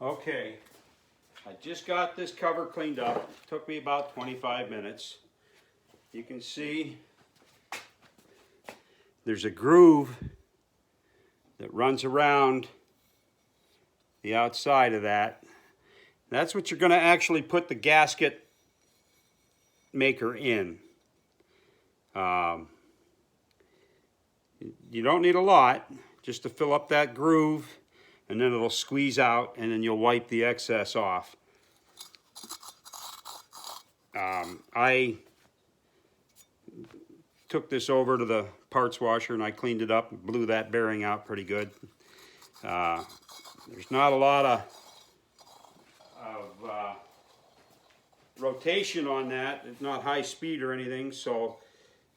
Okay, I just got this cover cleaned up. It took me about 25 minutes. You can see there's a groove that runs around the outside of that. That's what you're going to actually put the gasket maker in. You don't need a lot, just to fill up that groove, and then it'll squeeze out, and then you'll wipe the excess off. I took this over to the parts washer and I cleaned it up and blew that bearing out pretty good. There's not a lot of rotation on that. It's not high speed or anything, so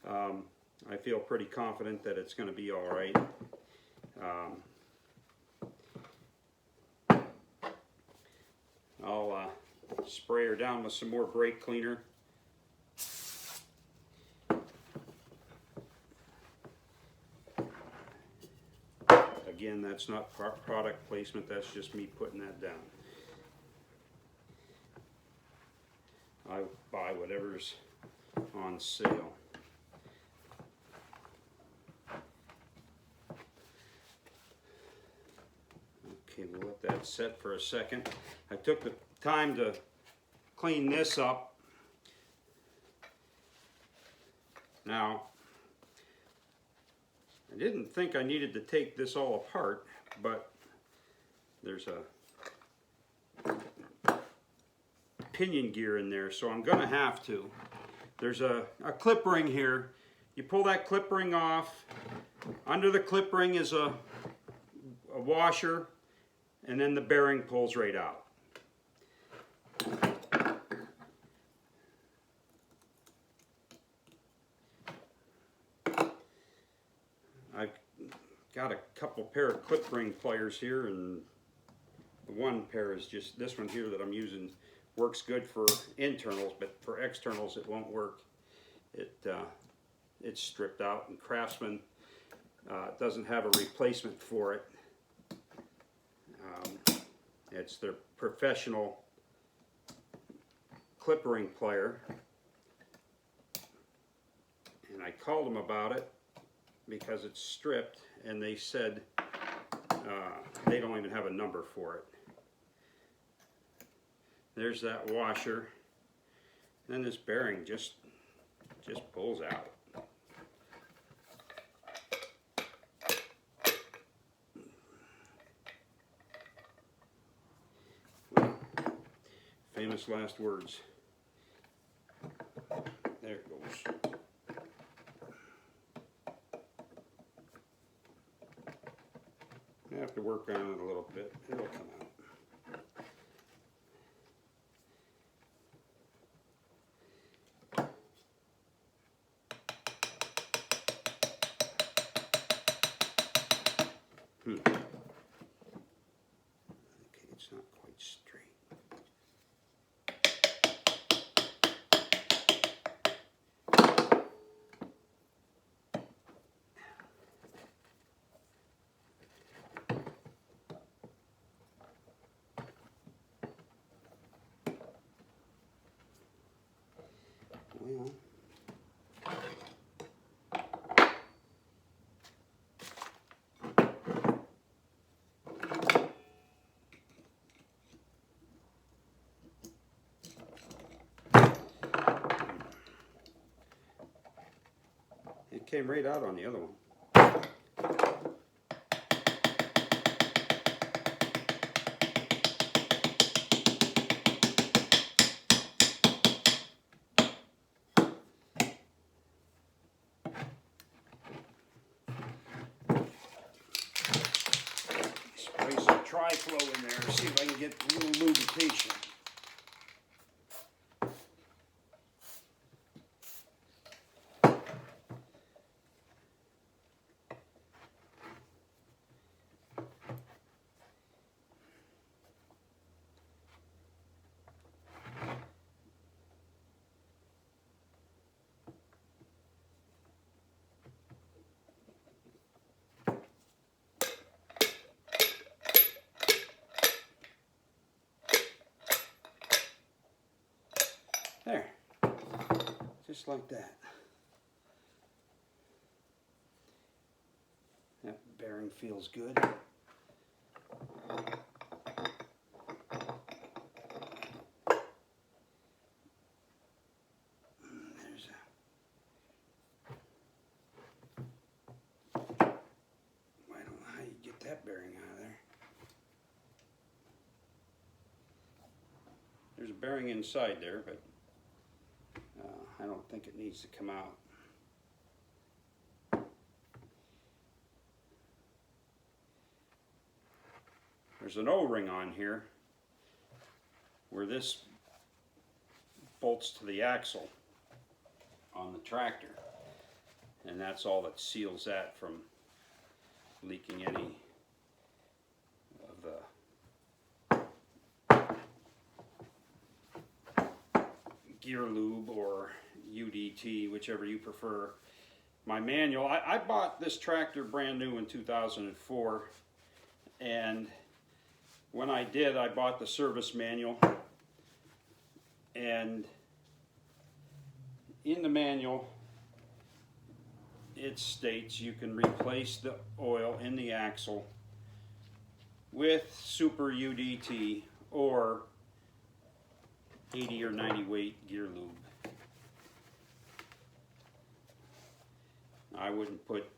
I feel pretty confident that it's going to be all right. I'll spray her down with some more brake cleaner. Again, that's not product placement, that's just me putting that down. I buy whatever's on sale. Okay, we'll let that set for a second. I took the time to clean this up. Now, I didn't think I needed to take this all apart, but there's a pinion gear in there, so I'm going to have to. There's a clip ring here. You pull that clip ring off. Under the clip ring is a washer, and then the bearing pulls right out. I've got a couple pair of clip ring pliers here, and the one pair is just this one here that I'm using. Works good for internals, but for externals it won't work. It's stripped out, and Craftsman doesn't have a replacement for it. It's their professional clip ring plier, and I called them about it because it's stripped, and they said they don't even have a number for it. There's that washer. Then this bearing just pulls out. Well, famous last words. There it goes. I have to work on it a little bit. It'll come out. Okay, it's not quite straight. Well, it came right out on the other one. Spray some Tri-Flow in there, see if I can get a little lubrication. There, just like that. That bearing feels good. There's I don't know how you get that bearing out of there. There's a bearing inside there, but I don't think it needs to come out. There's an O-ring on here where this bolts to the axle on the tractor, and that's all that seals that from leaking any of the gear lube or UDT, whichever you prefer. My manual, I bought this tractor brand new in 2004, and when I did, I bought the service manual, and in the manual it states you can replace the oil in the axle with super UDT or 80 or 90 weight gear lube. I wouldn't put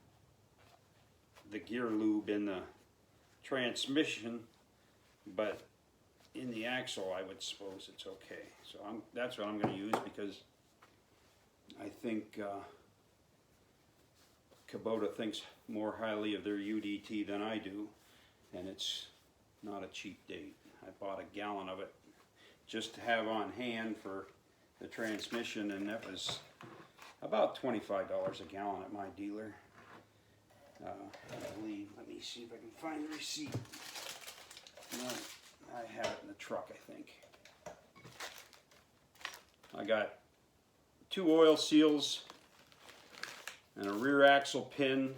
the gear lube in the transmission, but in the axle I would suppose it's okay. So that's what I'm going to use, because I think Kubota thinks more highly of their UDT than I do, and it's not a cheap date. I bought a gallon of it just to have on hand for the transmission, and that was about $25 a gallon at my dealer. I believe, let me see if I can find the receipt. No, I have it in the truck, I think. I got 2 oil seals and a rear axle pin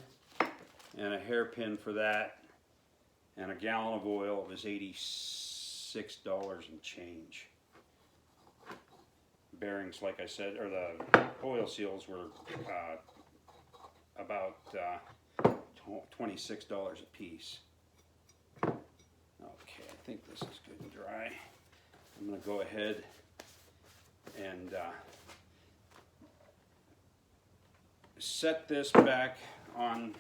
and a hairpin for that, and a gallon of oil. It was $86 and change. Bearings, like I said, or the oil seals were about $26 a piece. Okay, I think this is good and dry. I'm going to go ahead and set this back on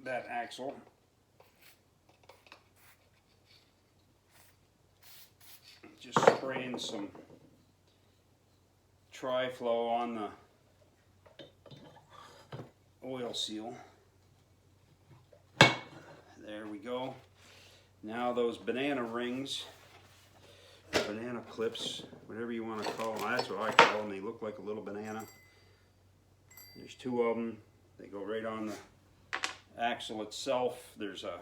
that axle. Just spraying some Tri-Flow on the oil seal. There we go. Now those banana rings, banana clips, whatever you want to call them, that's what I call them. They look like a little banana. There's 2 of them. They go right on the axle itself. There's a,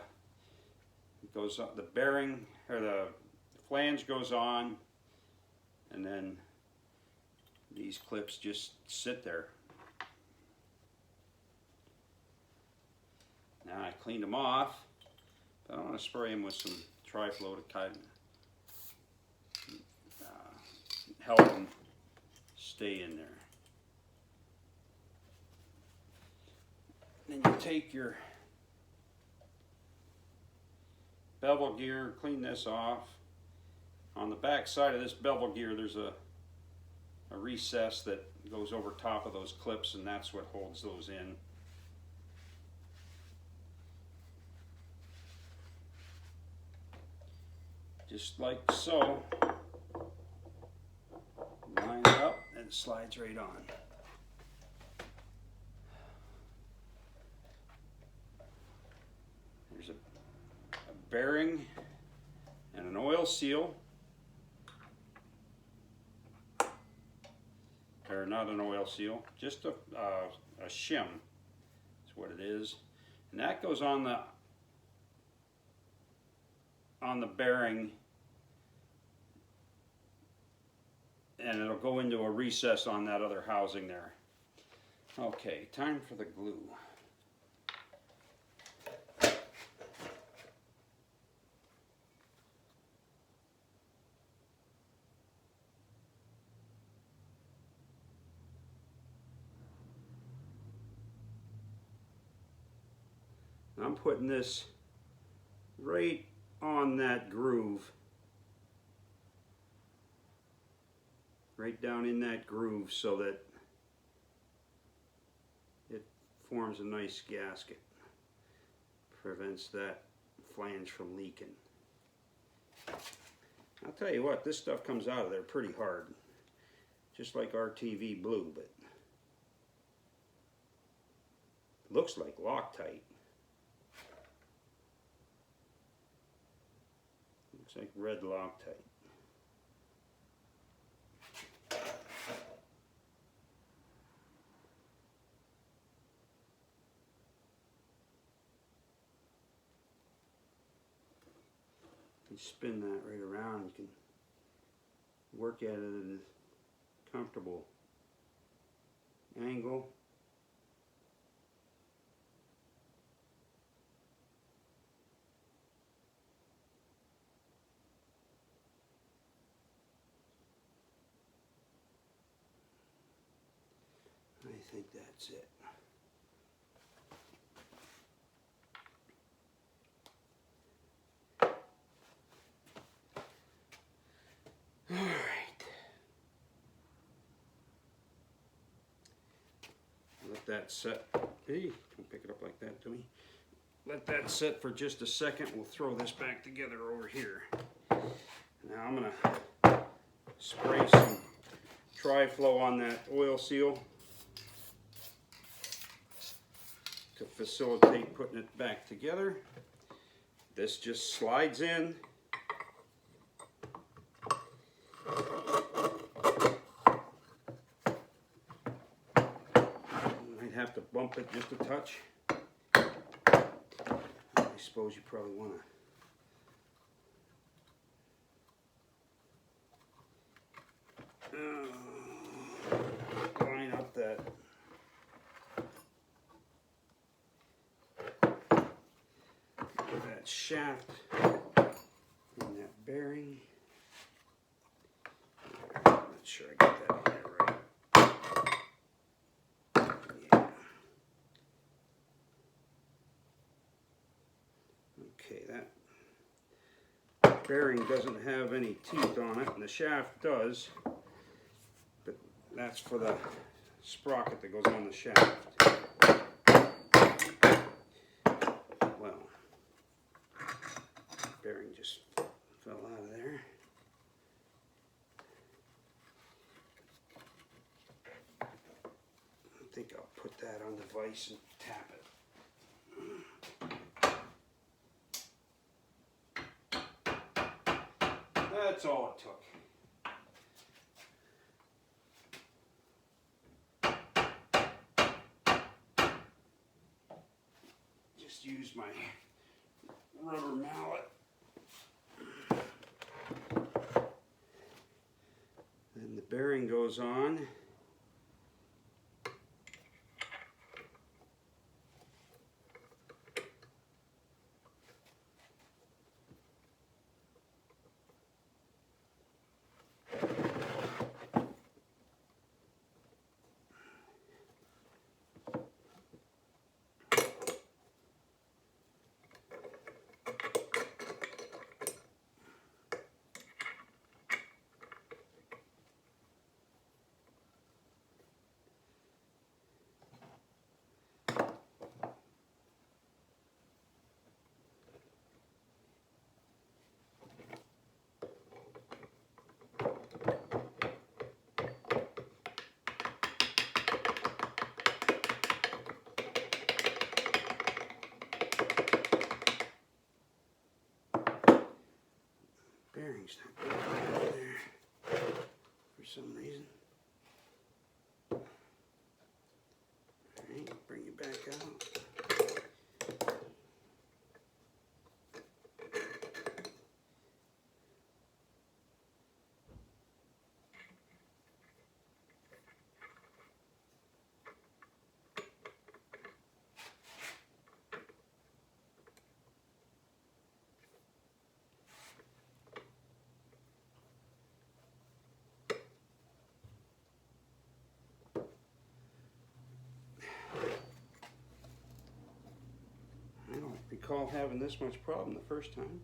it goes up, the bearing, or the flange goes on, and then these clips just sit there. Now I cleaned them off, but I want to spray them with some Tri-Flow to kind of help them stay in there. Then you take your bevel gear, clean this off. On the back side of this bevel gear, there's a recess that goes over top of those clips, and that's what holds those in. Just like so. Line it up and it slides right on. There's a bearing and an oil seal. Or not an oil seal, just a shim. That's what it is. And that goes on the bearing, and it'll go into a recess on that other housing there. Okay, time for the glue. I'm putting this right on that groove, right down in that groove, so that it forms a nice gasket, prevents that flange from leaking. I'll tell you what, this stuff comes out of there pretty hard, just like RTV blue, but it looks like Loctite. Looks like red Loctite. You spin that right around, you can work at it at a comfortable angle. I think that's it. All right. Let that set. Hey, don't pick it up like that to me. Let that set for just a second. We'll throw this back together over here. Now I'm gonna spray some Tri-Flow on that oil seal to facilitate putting it back together. This just slides in. Might have to bump it just a touch. I suppose you probably want to line up that shaft and that bearing. I'm not sure I got that in there right. Yeah. Okay, that bearing doesn't have any teeth on it, and the shaft does, but that's for the sprocket that goes on the shaft. Well, bearing just fell out of there. I think I'll put that on the vise and tap it. That's all it took. Just use my rubber mallet. Then the bearing goes on. Bearing's not going in there for some reason. Alright, bring it back out. recall having this much problem the first time.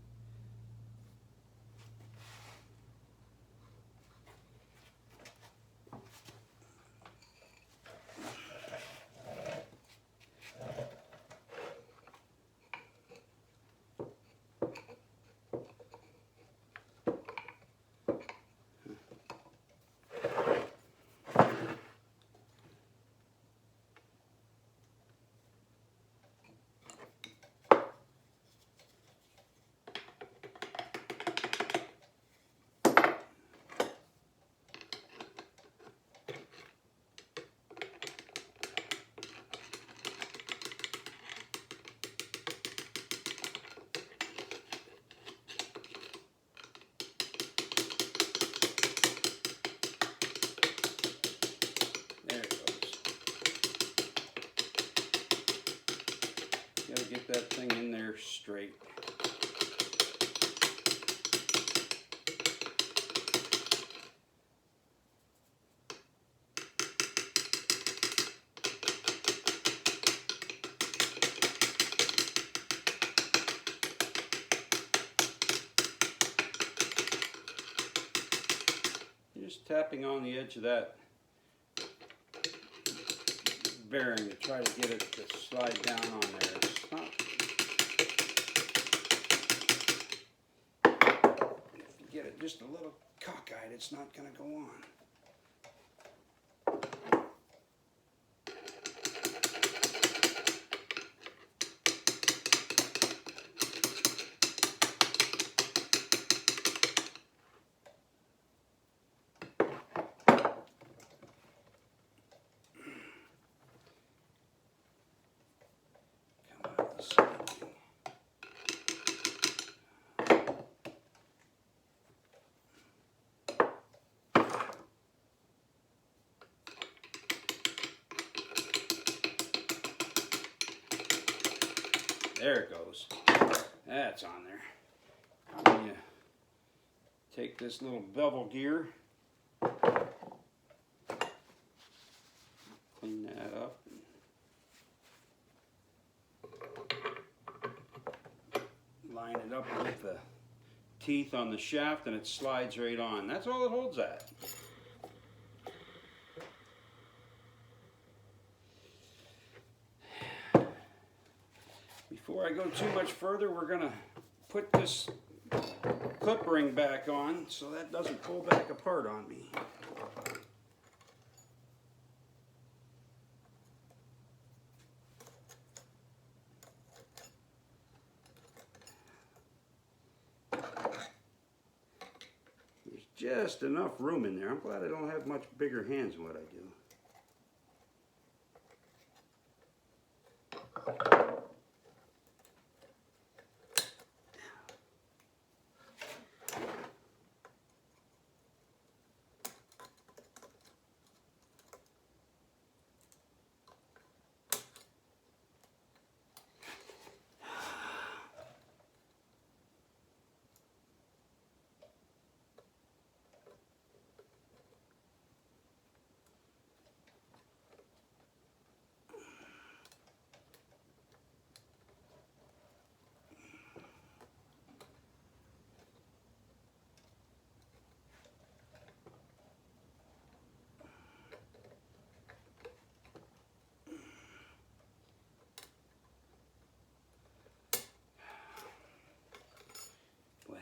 Gotta get that thing in there straight. Just tapping on the edge of that bearing to try to get it to slide down on there. It's not, if you get it just a little cockeyed, it's not going to go on. There it goes. That's on there. Then you take this little bevel gear, clean that up, and line it up with the teeth on the shaft, and it slides right on. That's all it holds at. Before I go too much further, we're going to put this clip ring back on so that doesn't pull back apart on me. There's just enough room in there. I'm glad I don't have much bigger hands than what I do.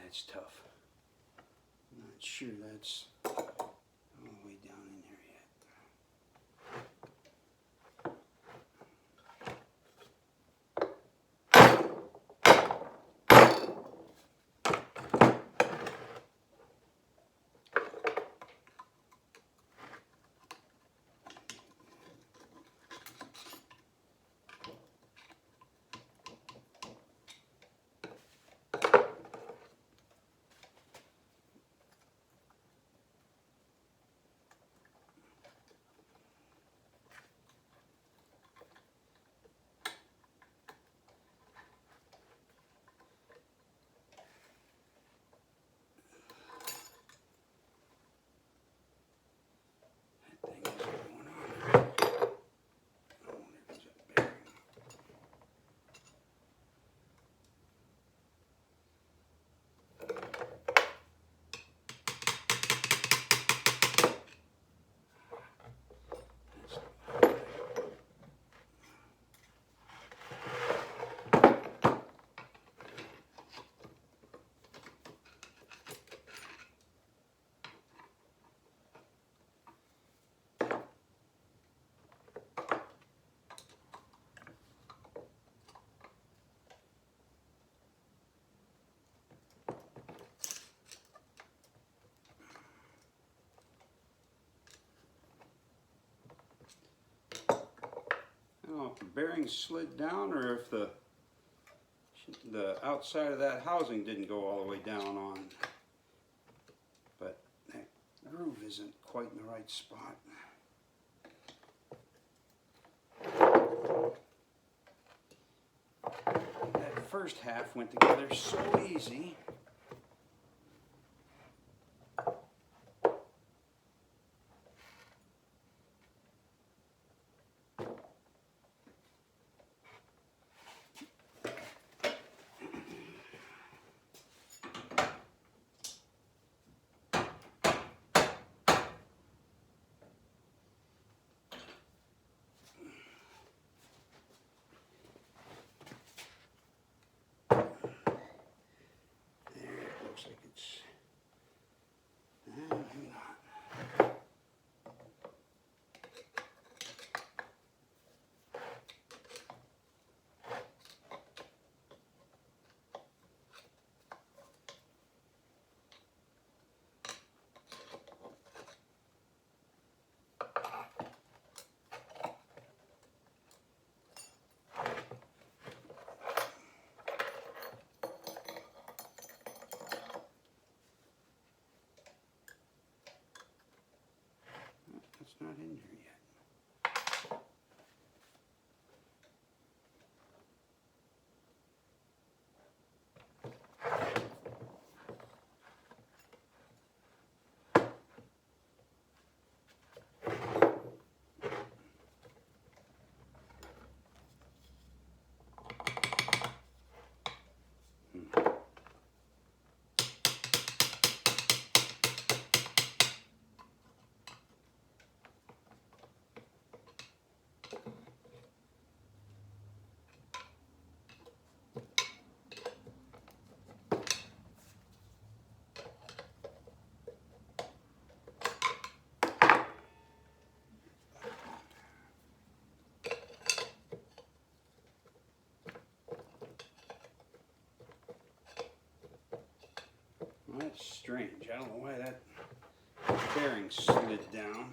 That's tough. I'm not sure that's all the way down in there yet. if the bearing slid down or if the outside of that housing didn't go all the way down on. But that groove isn't quite in the right spot. That first half went together so easy. Looks like it's maybe not. It's not in here yet. Well, that's strange. I don't know why that bearing slid down.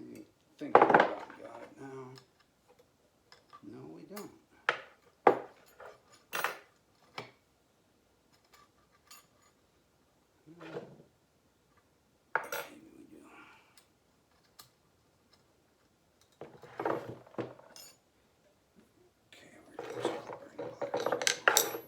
I think we about got it now. No, we don't. Maybe we do. Okay, where's those clipping pliers?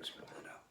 bearings for that out.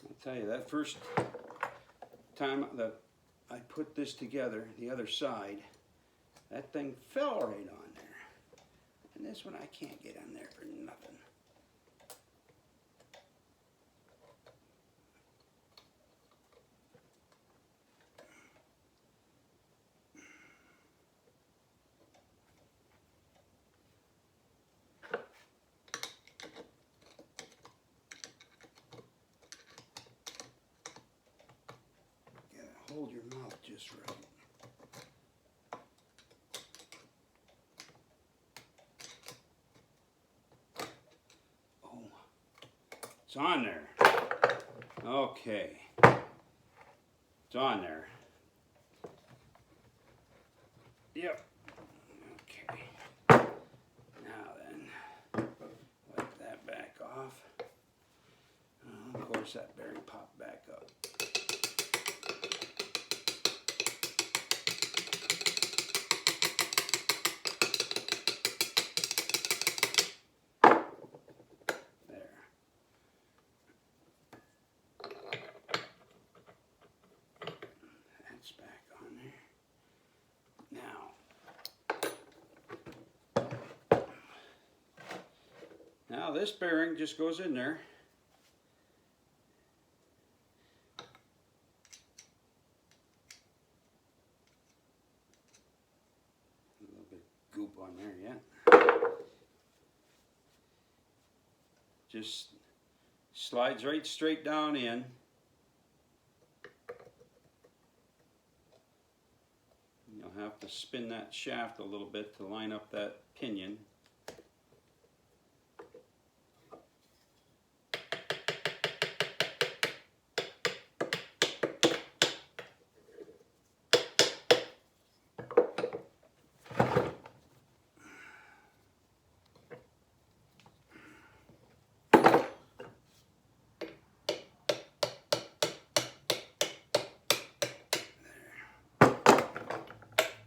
I'll tell you, that first time that I put this together, the other side, that thing fell right on there. And this one I can't get on there for nothing. Hold your mouth just right. Oh, it's on there. Okay, it's on there. Yep. Okay. Now then, wipe that back off. Of course, that bearing popped back up. Back on there. Now this bearing just goes in there. A little bit of goop on there yet. Just slides right straight down in. You'll have to spin that shaft a little bit to line up that pinion.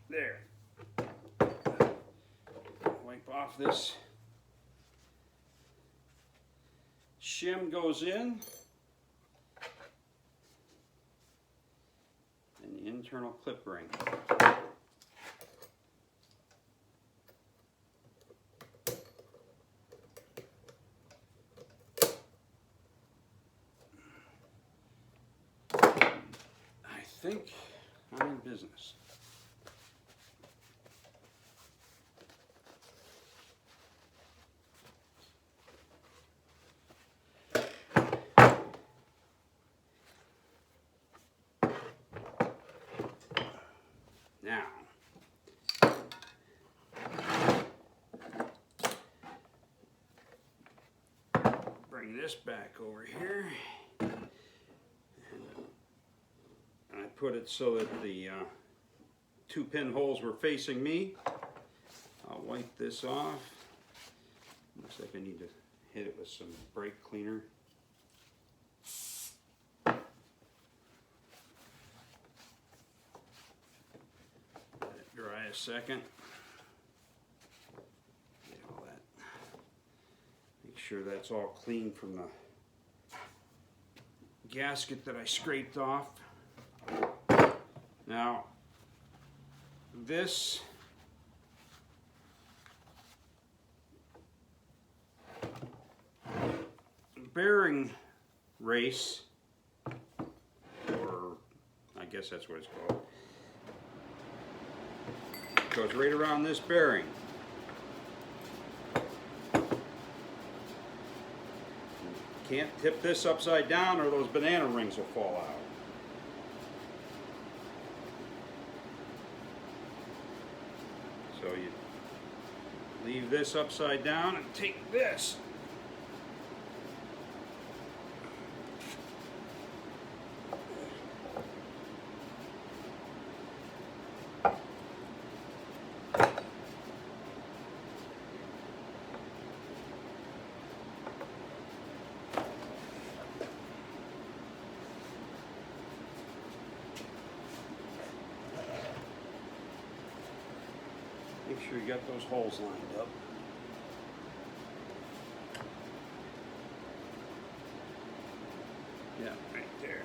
There. Wipe off this. Shim goes in. And the internal clip ring. I think I'm in business. Now, bring this back over here. And I put it so that the two pinholes were facing me. I'll wipe this off. Looks like I need to hit it with some brake cleaner. Dry a second. Get all that. Make sure that's all clean from the gasket that I scraped off. Now, this bearing race, or I guess that's what it's called, goes right around this bearing. can't tip this upside down or those banana rings will fall out. So you leave this upside down and take this. Make sure you got those holes lined up. Yeah, right there.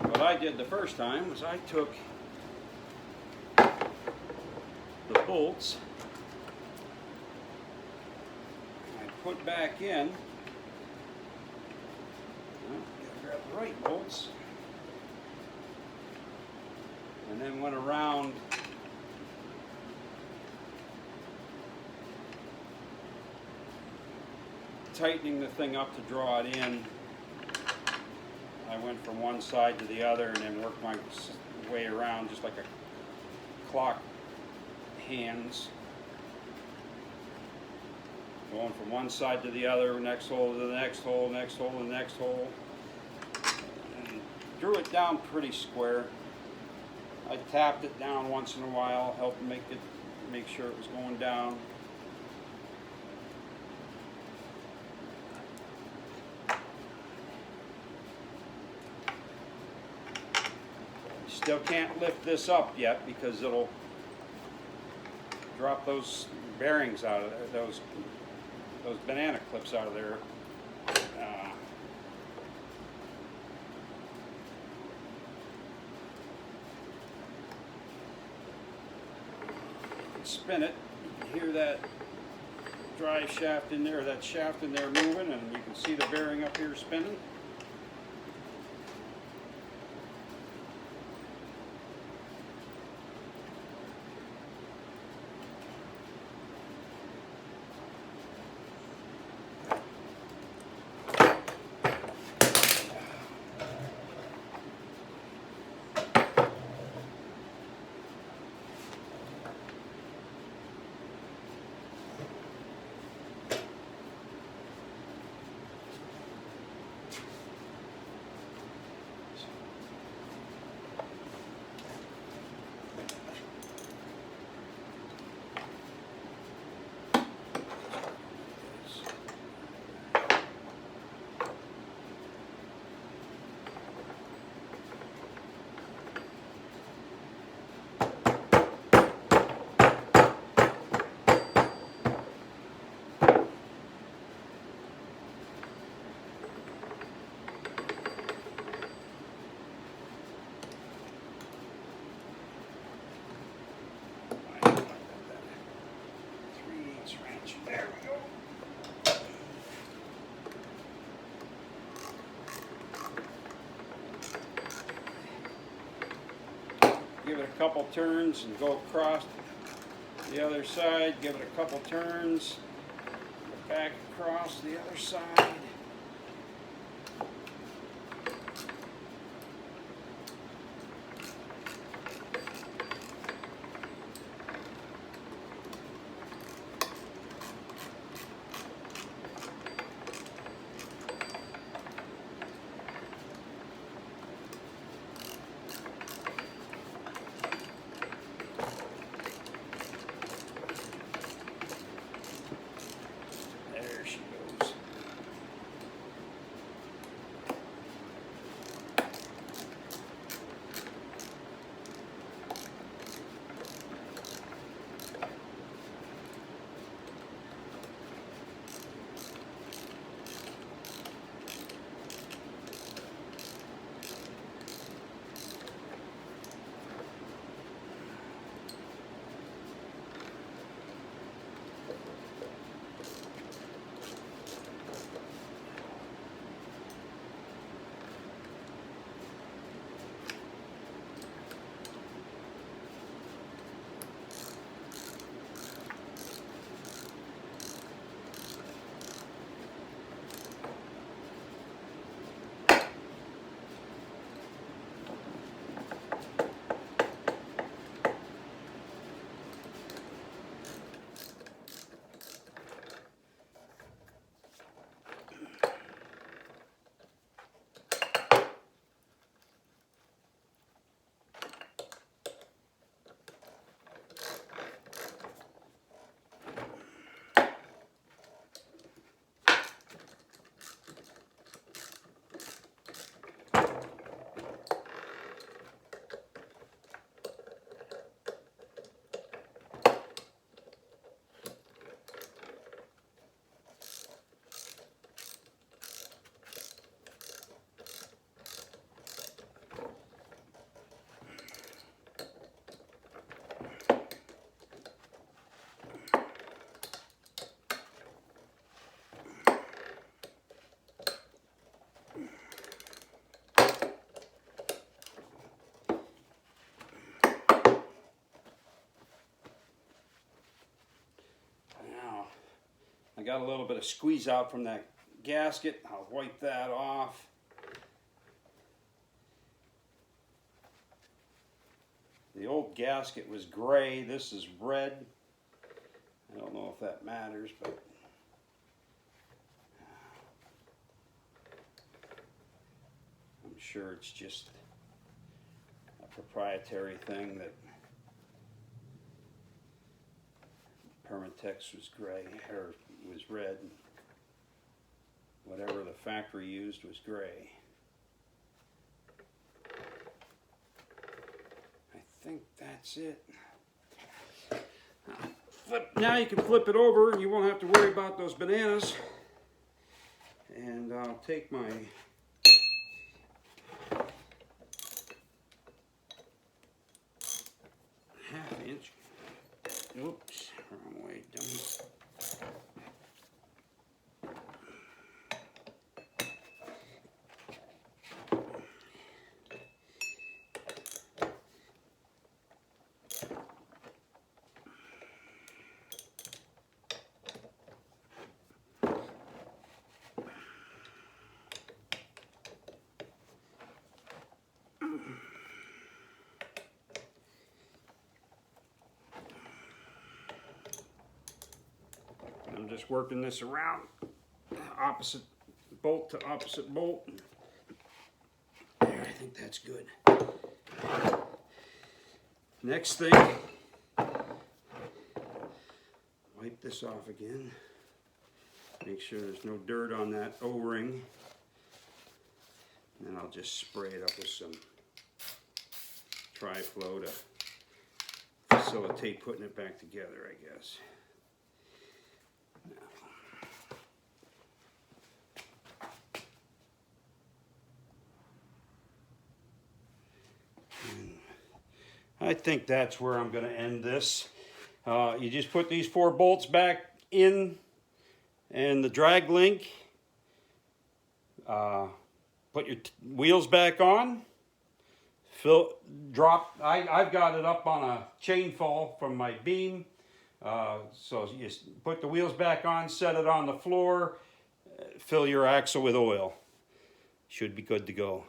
What I did the first time was I took the bolts and I put back in, well, gotta grab the right bolts, and then went around tightening the thing up to draw it in. I went from one side to the other and then worked my way around just like a clock hands. Going from one side to the other, next hole to the next hole, next hole to the next hole. And drew it down pretty square. I tapped it down once in a while, helped make sure it was going down. Still can't lift this up yet because it'll drop those bearings out of there, those banana clips out of there. Spin it, you can hear that drive shaft in there, that shaft in there moving, and you can see the bearing up here spinning. There we go. Give it a couple turns and go across the other side. Give it a couple turns, back across the other side. got a little bit of squeeze out from that gasket. I'll wipe that off. The old gasket was gray. This is red. I don't know if that matters, but I'm sure it's just a proprietary thing that Permatex was gray, or was red. Whatever the factory used was gray. I think that's it. Now you can flip it over. You won't have to worry about those bananas. And I'll take my half-inch. Oops, wrong way, dummy. I'm just working this around, opposite bolt to opposite bolt. There, I think that's good. Next thing, wipe this off again. Make sure there's no dirt on that O-ring. And then I'll just spray it up with some Tri-Flow to facilitate putting it back together, I guess. I think that's where I'm going to end this. You just put these 4 bolts back in and the drag link. Put your wheels back on. I've got it up on a chain fall from my beam. So you put the wheels back on, set it on the floor, fill your axle with oil. Should be good to go.